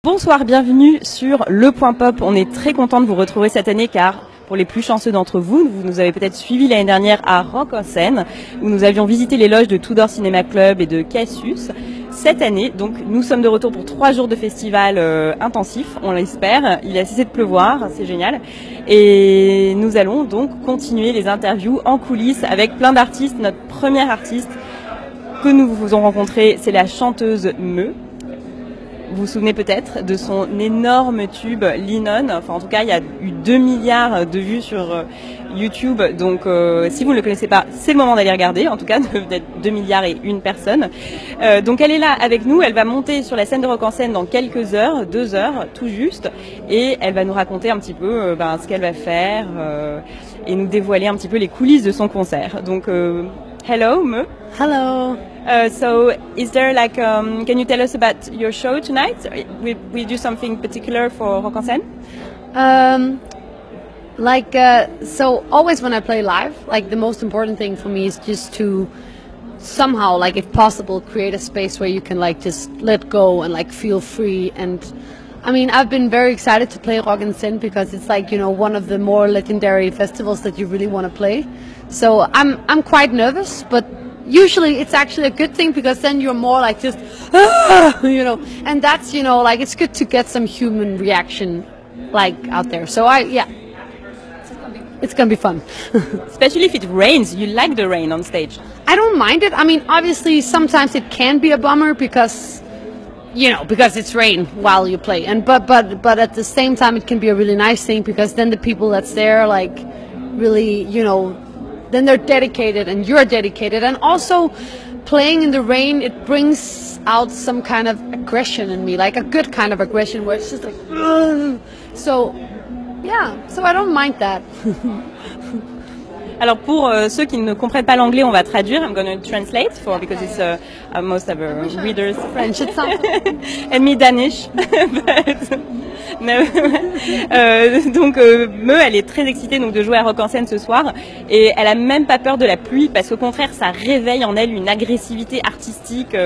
Bonsoir, bienvenue sur LePointPop. On est très content de vous retrouver cette année car pour les plus chanceux d'entre vous, vous nous avez peut-être suivis l'année dernière à Rock En Seine où nous avions visité les loges de Tudor Cinema Club et de Cassius. Cette année, donc, nous sommes de retour pour 3 jours de festival intensif, on l'espère. Il a cessé de pleuvoir, c'est génial. Et nous allons donc continuer les interviews en coulisses avec plein d'artistes. Notre première artiste que nous vous avons rencontrée, c'est la chanteuse Me. Vous vous souvenez peut-être de son énorme tube Linon. Enfin, en tout cas, il y a eu 2 milliards de vues sur YouTube. Donc, si vous ne le connaissez pas, c'est le moment d'aller regarder. En tout cas, d'être 2 milliards et une personne. Donc, elle est là avec nous. Elle va monter sur la scène de Rock En Seine dans quelques heures, 2 heures, tout juste. Et elle va nous raconter un petit peu ce qu'elle va faire et nous dévoiler un petit peu les coulisses de son concert. Donc, hello, Me. Hello. So, is there can you tell us about your show tonight? We do something particular for Rock En Seine? So always when I play live, the most important thing for me is just to somehow, if possible, create a space where you can just let go and feel free. And I mean, I've been very excited to play Rock En Seine because it's one of the more legendary festivals that you really want to play. So I'm quite nervous, but usually it's actually a good thing because then you're more and that's, it's good to get some human reaction out there. So it's gonna be fun. Especially if it rains. You like the rain on stage? I don't mind it. I mean, obviously sometimes it can be a bummer because it's rain while you play, and but at the same time it can be a really nice thing because then the people that's there really then they're dedicated and you're dedicated. And also playing in the rain, it brings out some kind of aggression in me, a good kind of aggression where it's just so I don't mind that. Alors pour ceux qui ne comprennent pas l'anglais, on va traduire. I'm going to translate because it's most of our readers French. It's and me Danish. No. Donc Me, elle est très excitée de jouer à Rock En Seine ce soir et elle a même pas peur de la pluie parce qu'au contraire ça réveille en elle une agressivité artistique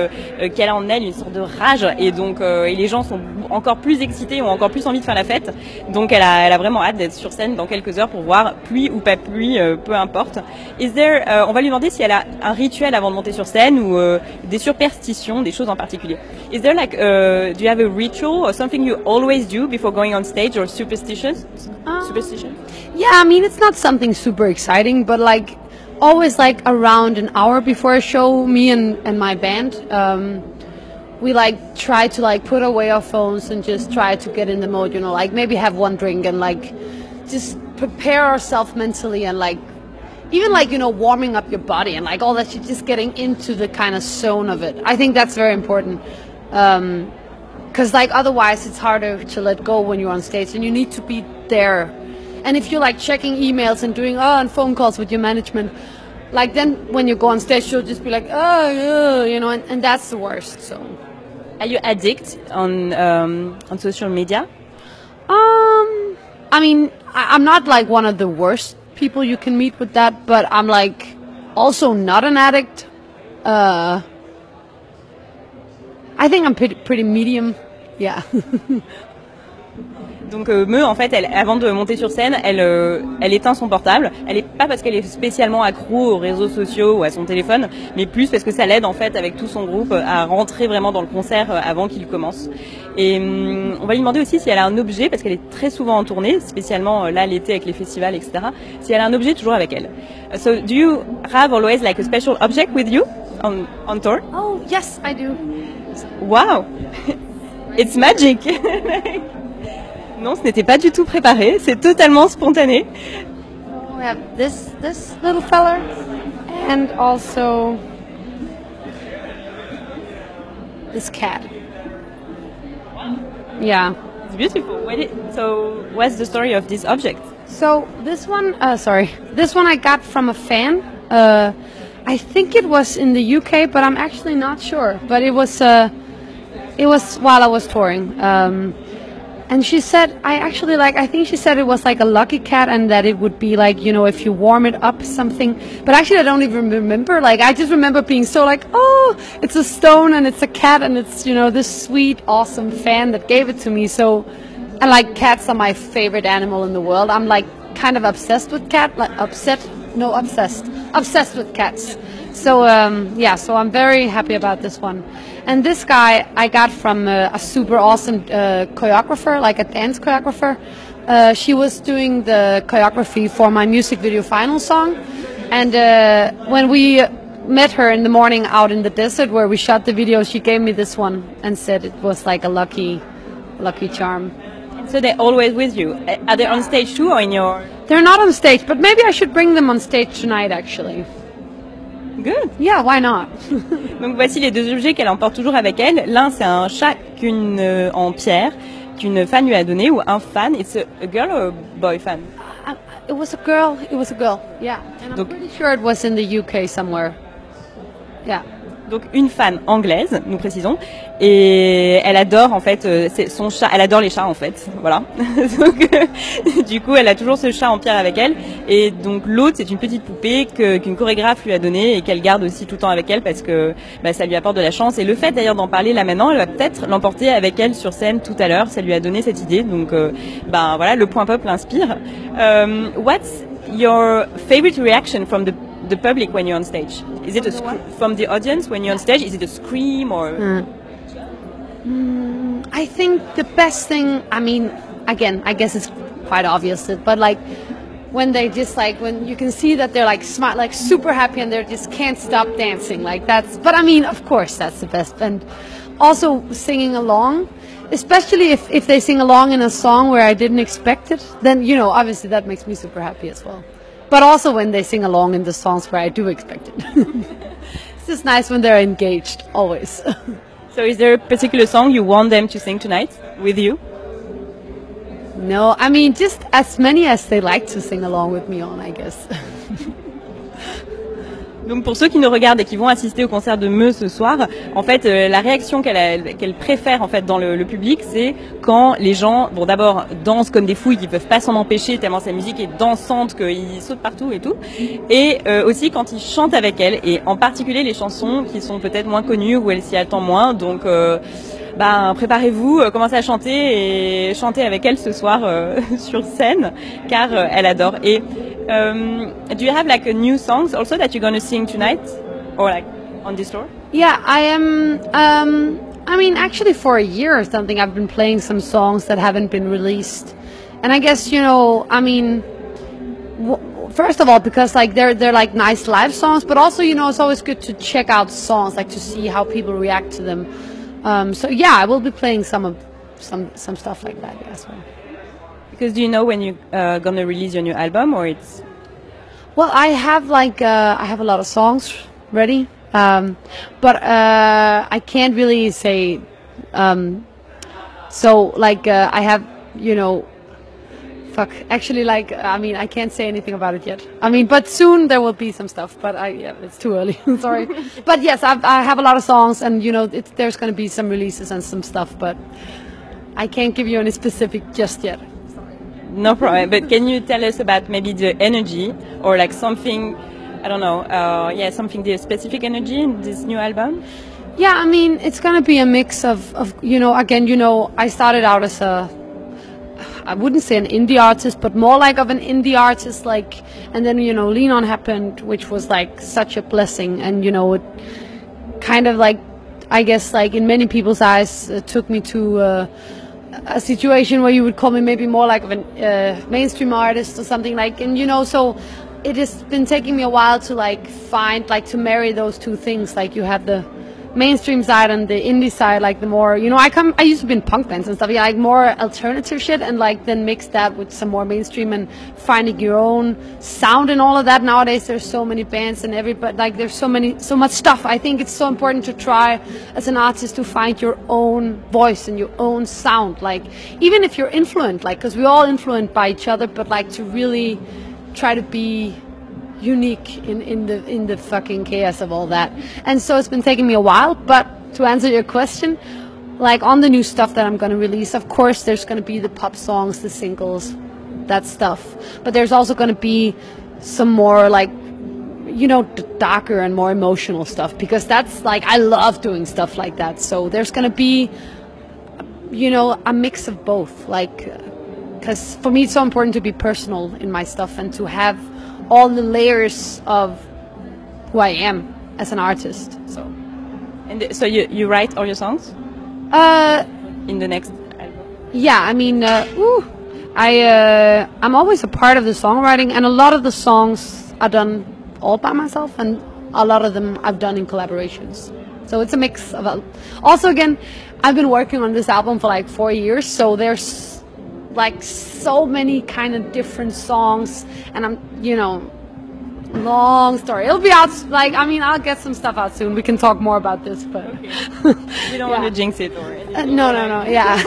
qu'elle a en elle, une sorte de rage et donc et les gens sont encore plus excités, ont encore plus envie de faire la fête. Donc elle a vraiment hâte d'être sur scène dans quelques heures pour voir pluie ou pas pluie, peu importe. On va lui demander si elle a un rituel avant de monter sur scène ou des superstitions, des choses en particulier. Is there do you have a ritual or something you always do before going on stage or superstitions? Superstition? Yeah, I mean, it's not something super exciting, but always around an hour before a show, me and my band, we try to put away our phones and just try to get in the mode, maybe have one drink and just prepare ourselves mentally and even warming up your body and all that shit, just getting into the kind of zone of it. I think that's very important. Because otherwise it's harder to let go when you're on stage and you need to be there. And if you're checking emails and doing and phone calls with your management, then when you go on stage you'll just be and that's the worst. So are you addict on social media? I mean, I'm not one of the worst people you can meet with that, but I'm also not an addict. I think I'm pretty medium. Yeah. Donc Me, en fait, avant de monter sur scène, elle éteint son portable. Elle est pas parce qu'elle est spécialement accro aux réseaux sociaux ou à son téléphone, mais plus parce que ça l'aide en fait avec tout son groupe à rentrer vraiment dans le concert avant qu'il commence. Et on va lui demander aussi si elle a un objet, parce qu'elle est très souvent en tournée, spécialement là l'été avec les festivals, etc. Si elle a un objet toujours avec elle. So do you have always a special object with you on tour? Oh yes, I do. Wow, it's magic. Non, ce n'était pas du tout préparé, c'est totalement spontané. We have this little fella and also this cat. Yeah. It's beautiful. So, what's the story of this object? So this one I got from a fan. I think it was in the UK, but I'm actually not sure. But it was while I was touring. And she said, I think she said it was like a lucky cat and that it would be like, if you warm it up something. But actually I don't even remember. Like, I just remember being so like, oh, it's a stone and it's a cat and it's, this sweet, awesome fan that gave it to me. So, and like cats are my favorite animal in the world. I'm like kind of obsessed with obsessed with cats. So, so I'm very happy about this one. And this guy I got from a super awesome choreographer, like a dance choreographer. She was doing the choreography for my music video final song. And when we met her in the morning out in the desert where we shot the video, she gave me this one and said it was like a lucky charm. So they're always with you. Are they on stage too or in your... They're not on stage, but maybe I should bring them on stage tonight actually. Good. Yeah, why not? Donc voici les deux objets qu'elle emporte toujours avec elle. L'un c'est un chat en pierre qu'une fan lui a donné, ou un fan. It's a girl or a boy fan? It was a girl. Yeah. And I'm pretty sure it was in the UK somewhere. Yeah. Donc une fan anglaise, nous précisons, et elle adore en fait c'est son chat, elle adore les chats en fait, voilà. Donc du coup elle a toujours ce chat en pierre avec elle, et donc l'autre c'est une petite poupée qu'une chorégraphe lui a donnée et qu'elle garde aussi tout le temps avec elle parce que ça lui apporte de la chance, et le fait d'ailleurs d'en parler là maintenant, elle va peut-être l'emporter avec elle sur scène tout à l'heure, ça lui a donné cette idée, donc voilà, le point pop l'inspire. What's your favorite reaction from the public when you're on stage? Is it from the audience when you're on stage? Is it a scream or? I think the best thing, I mean, again, I guess it's quite obvious, but like when they just like, when you can see that they're like smart, like super happy and they just can't stop dancing, like that's, but I mean, of course that's the best. And also singing along, especially if they sing along in a song where I didn't expect it, then, obviously that makes me super happy as well. But also when they sing along in the songs where I do expect it. It's just nice when they're engaged, always. So is there a particular song you want them to sing tonight with you? No, I mean, just as many as they like to sing along with me on, I guess. Donc pour ceux qui nous regardent et qui vont assister au concert de Meu ce soir, en fait la réaction qu'elle préfère en fait dans le public, c'est quand les gens, bon d'abord dansent comme des fous, qui peuvent pas s'en empêcher tellement sa musique est dansante qu'ils sautent partout et tout, et aussi quand ils chantent avec elle, et en particulier les chansons qui sont peut-être moins connues où elle s'y attend moins, donc préparez-vous, commencez à chanter et chanter avec elle ce soir sur scène, car elle adore. Et do you have like a new songs also that you're going to sing tonight, or like on this tour? Yeah, I am. I mean, actually, for a year or something, I've been playing some songs that haven't been released, and I guess I mean, first of all, because like they're like nice live songs, but also it's always good to check out songs, like to see how people react to them. So yeah, I will be playing some stuff like that as well. Because do you know when you're gonna release your new album, or it's? Well, I have a lot of songs ready, but I can't really say. So like I have Actually, like I mean, I can't say anything about it yet. I mean, but soon there will be some stuff. But it's too early. Sorry. But yes, I have a lot of songs, and there's going to be some releases and some stuff. But I can't give you any specific just yet. No problem. But can you tell us about maybe the energy, or like something? I don't know. Something, the specific energy in this new album. Yeah, I mean, it's going to be a mix of again, I started out as I wouldn't say an indie artist, but more like of an indie artist, like, and then, Lean On happened, which was like such a blessing. And, it kind of like, I guess, like in many people's eyes, took me to a situation where you would call me maybe more like of a mainstream artist or something like, and, so it has been taking me a while to like find, like to marry those two things. Like you have the mainstream side and the indie side, like the more, I used to be in punk bands and stuff, like more alternative shit, and like then mix that with some more mainstream and finding your own sound and all of that. Nowadays there's so many bands and everybody, like there's so much stuff. I think it's so important to try as an artist to find your own voice and your own sound, like even if you're influenced, like, because we're all influenced by each other, but like to really try to be unique in the fucking chaos of all that. And so it's been taking me a while, but to answer your question, like on the new stuff that I'm going to release, of course there's going to be the pop songs, the singles, that stuff, but there's also going to be some more like, you know, darker and more emotional stuff, because that's like, I love doing stuff like that. So there's going to be, you know, a mix of both, like, because for me it's so important to be personal in my stuff and to have all the layers of who I am as an artist. So, and so you write all your songs in the next album? Yeah, I mean, I'm always a part of the songwriting, and a lot of the songs are done all by myself, and a lot of them I've done in collaborations. So it's a mix of. Also, again, I've been working on this album for like 4 years, so there's like so many kind of different songs, and I'm, you know, long story. It'll be out, like, I mean, I'll get some stuff out soon. We can talk more about this, but okay. You don't want to jinx it or anything. No, yeah.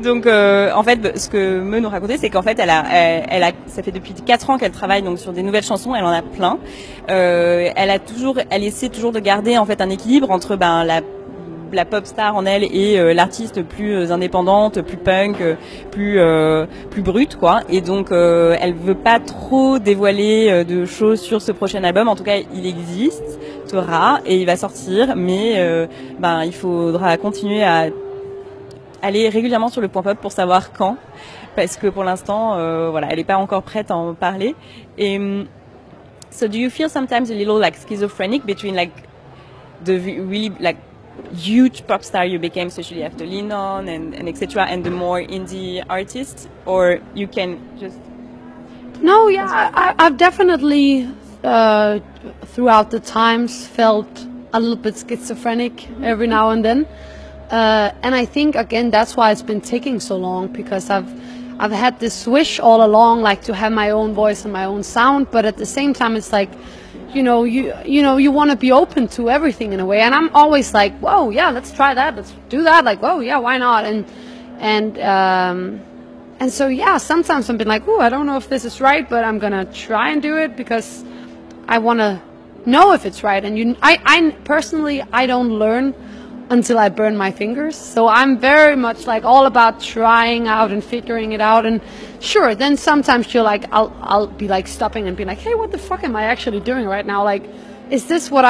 Donc, en fait, ce que Me nous racontait, c'est qu'en fait, ça fait depuis 4 ans qu'elle travaille donc sur des nouvelles chansons. Elle en a plein. Elle essaie toujours de garder en fait un équilibre entre la pop star en elle et l'artiste plus indépendante, plus punk, plus brute, quoi. Et donc elle veut pas trop dévoiler de choses sur ce prochain album. En tout cas, il existera et il va sortir, mais il faudra continuer à aller régulièrement sur le point pop pour savoir quand, parce que pour l'instant, voilà, elle est pas encore prête à en parler. Et so, do you feel sometimes a little like schizophrenic between like the really like huge pop star you became, especially after Lennon and etc., and the more indie artists, or you can just? No, yeah, I've definitely throughout the times felt a little bit schizophrenic every now and then, and I think again that's why it's been taking so long, because I've had this wish all along, like, to have my own voice and my own sound, but at the same time it's like, you know, you want to be open to everything in a way, and I'm always like, whoa, yeah, let's try that, let's do that, like, whoa, yeah, why not? And so yeah, sometimes I've been like, oh, I don't know if this is right, but I'm gonna try and do it because I want to know if it's right. And I personally, I don't learn until I burn my fingers. So I'm very much like all about trying out and figuring it out. And sure, then sometimes you're like, I'll be like stopping and be like, hey, what the fuck am I actually doing right now? Like, is this what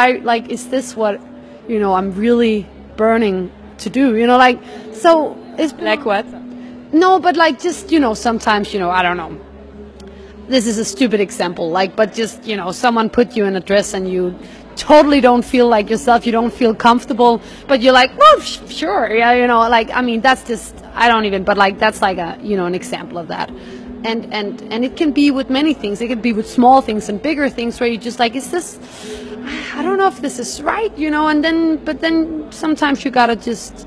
is this what, you know, I'm really burning to do? You know, like, so it's like what? No, but like, just, you know, sometimes, you know, I don't know. This is a stupid example, like, but just, you know, someone put you in a dress and you totally don't feel like yourself, you don't feel comfortable, but you're like, well, sure, yeah, you know, like, I mean, that's just, I don't even, but like, that's like a, you know, an example of that. And it can be with many things. It can be with small things and bigger things where you just like, is this, I don't know if this is right, you know, but then sometimes you gotta just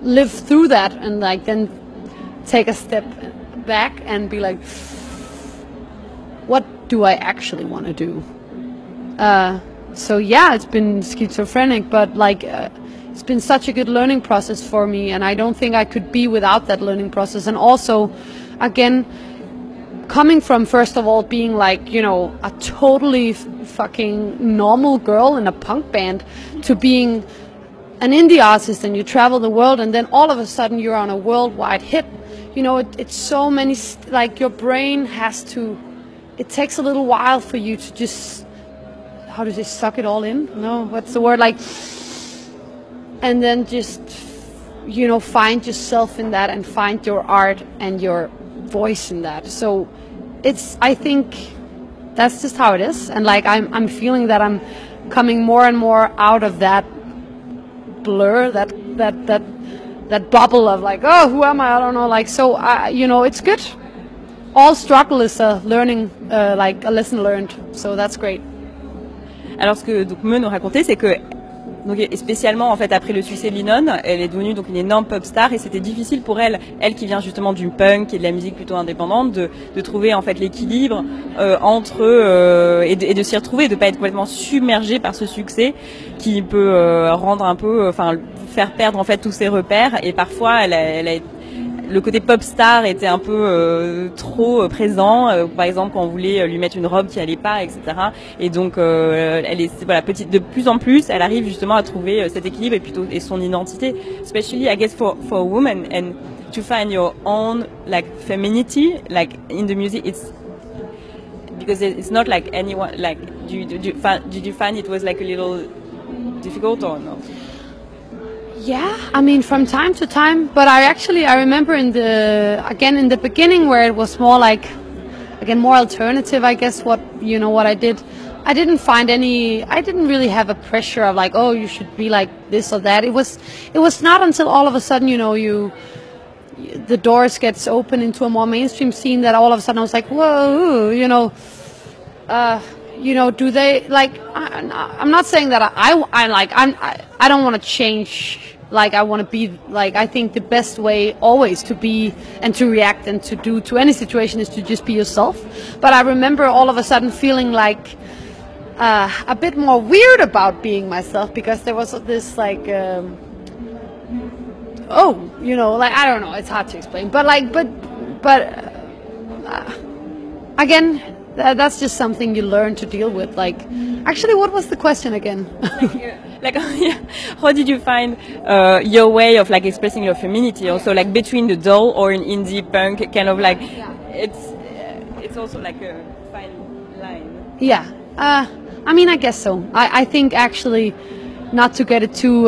live through that and like then take a step back and be like, what do I actually want to do? So yeah, it's been schizophrenic, but like it's been such a good learning process for me, and I don't think I could be without that learning process. And also, again, coming from, first of all, being like, you know, a totally fucking normal girl in a punk band to being an indie artist, and you travel the world, and then all of a sudden you're on a worldwide hit. You know, it's so many, like, your brain has to, it takes a little while for you to just, how does it, suck it all in? No, what's the word? Like, and then just, you know, find yourself in that and find your art and your voice in that. So it's, I think that's just how it is. And like, I'm feeling that I'm coming more and more out of that blur, that bubble of like, oh, who am I? I don't know. Like, so, you know, it's good. All struggle is a learning, like a lesson learned. So that's great. Alors ce que donc Me nous racontait, c'est que donc et spécialement en fait après le succès de Lennon, elle est devenue donc une énorme pop star et c'était difficile pour elle qui vient justement du punk et de la musique plutôt indépendante, de trouver en fait l'équilibre entre et de s'y retrouver, de pas être complètement submergée par ce succès qui peut rendre un peu, enfin faire perdre en fait tous ses repères. Et parfois elle a le côté pop star était un peu trop présent. Par exemple, quand on voulait lui mettre une robe qui allait pas, etc. Et donc, elle est voilà de plus en plus, elle arrive justement à trouver cet équilibre et son identité, especially I guess for a woman and to find your own like femininity like in the music. It's because it's not like anyone like did you find it was like a little difficult or no? Yeah, I mean from time to time, but I remember in the beginning where it was more like again more alternative, I guess what I did. I didn't really have a pressure of like, oh, you should be like this or that. It was not until all of a sudden, the doors gets open into a more mainstream scene that all of a sudden I was like, whoa, do they like? I'm not saying that I don't want to change. Like I want to be like I think the best way always to be and to react and to do to any situation is to just be yourself. But I remember all of a sudden feeling like a bit more weird about being myself because there was this like. Like I don't know, it's hard to explain, but again, that's just something you learn to deal with. Like, actually, what was the question again? How did you find your way of like expressing your femininity? Also, like between the doll or an indie punk, kind of like it's also like a fine line. Yeah, I mean, I guess so. I think actually. Not to get it too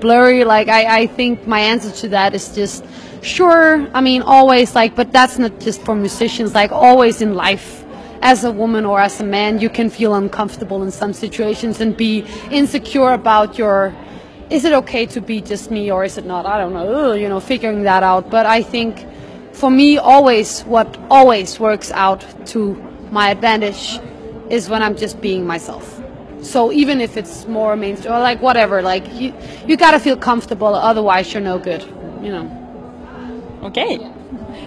blurry, like I think my answer to that is just sure. I mean, always like, but that's not just for musicians. Like always in life, as a woman or as a man, you can feel uncomfortable in some situations and be insecure about is it okay to be just me or is it not? I don't know. Figuring that out. But I think for me, what always works out to my advantage is when I'm just being myself. So even if it's more mainstream or like whatever, like you gotta feel comfortable, otherwise you're no good, Okay.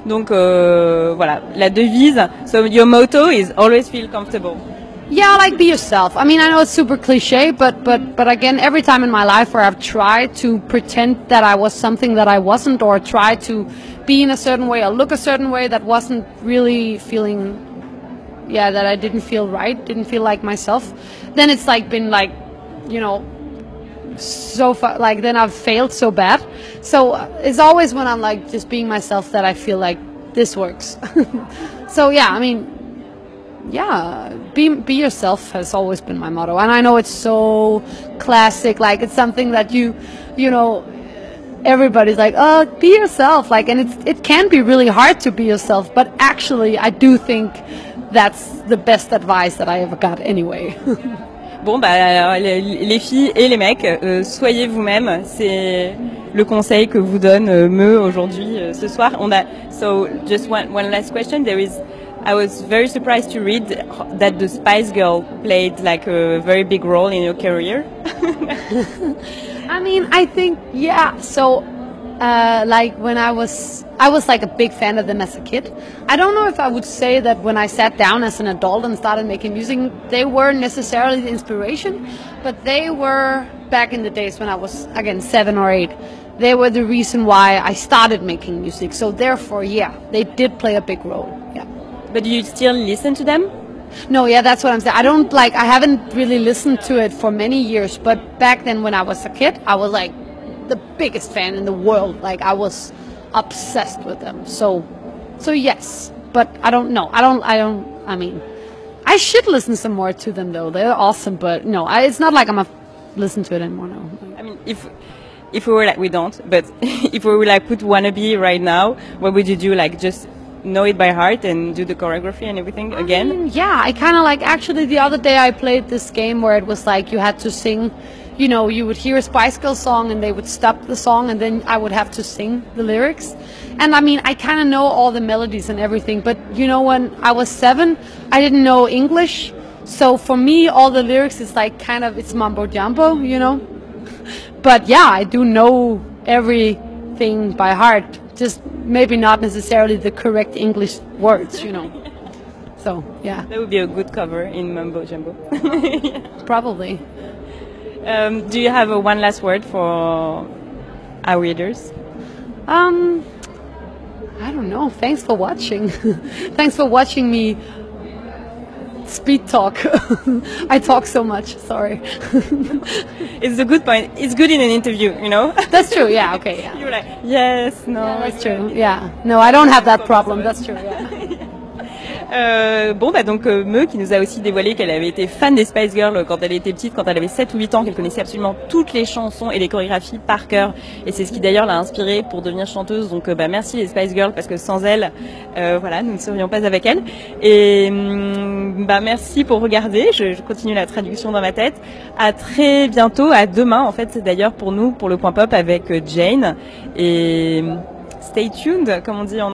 Donc voilà, la devise. So your motto is always feel comfortable. Yeah, like be yourself. I mean, I know it's super cliche, but again, every time in my life where I've tried to pretend that I was something that I wasn't, or tried to be in a certain way or look a certain way that wasn't really feeling. Yeah, that I didn't feel right, didn't feel like myself, then it's like been like, so far, like then I've failed so bad. So it's always when I'm like just being myself that I feel like this works. So yeah, I mean, yeah, be yourself has always been my motto, and I know it's so classic, like it's something that everybody's like, oh, be yourself, like, and it can be really hard to be yourself, but actually I do think that's the best advice that I ever got anyway. Bon, bah, les filles et les mecs, soyez vous-même. C'est le conseil que vous donne Meu aujourd'hui, ce soir. So just one last question. I was very surprised to read that the Spice Girl played like a very big role in your career. I mean, I think, yeah. So, like when I was like a big fan of them as a kid. I don't know if I would say that when I sat down as an adult and started making music, they weren't necessarily the inspiration, but they were back in the days when I was, again, 7 or 8. They were the reason why I started making music. So therefore, yeah, they did play a big role. Yeah. But do you still listen to them? No, yeah, that's what I'm saying. I haven't really listened to it for many years, but back then when I was a kid, I was like the biggest fan in the world. Like I was obsessed with them. So yes, but I don't know. I mean, I should listen some more to them though. They're awesome, but no, it's not like I'm listen to it anymore. No. I mean, if we were like, we don't, but if we were like put Wannabe right now, what would you do? Like just know it by heart and do the choreography and everything again? Yeah, I kind of like, actually the other day I played this game where it was like you had to sing, you would hear a Spice Girls song and they would stop the song and then I would have to sing the lyrics. And I mean, I kind of know all the melodies and everything, but when I was 7, I didn't know English. So for me, all the lyrics is like it's mumbo jumbo, But yeah, I do know everything by heart. Just maybe not necessarily the correct English words, So, yeah. That would be a good cover in Mumbo Jumbo. Yeah. Probably. Do you have one last word for our readers? I don't know. Thanks for watching. Thanks for watching me speed talk. I talk so much. Sorry. It's a good point. It's good in an interview, you know. That's true. Yeah. Okay. Yeah. You're like, yes, no. Yeah, that's true. Yeah. No, I don't have that problem. That's true. Yeah. Bon, bah donc Meu qui nous a aussi dévoilé qu'elle avait été fan des Spice Girls quand elle était petite, quand elle avait 7 ou 8 ans, qu'elle connaissait absolument toutes les chansons et les chorégraphies par cœur. Et c'est ce qui d'ailleurs l'a inspirée pour devenir chanteuse. Donc bah merci les Spice Girls parce que sans elles, voilà, nous ne serions pas avec elles. Et bah merci pour regarder. Je continue la traduction dans ma tête. À très bientôt, à demain en fait. C'est d'ailleurs pour nous, pour le Point Pop avec Jane. Et stay tuned, comme on dit en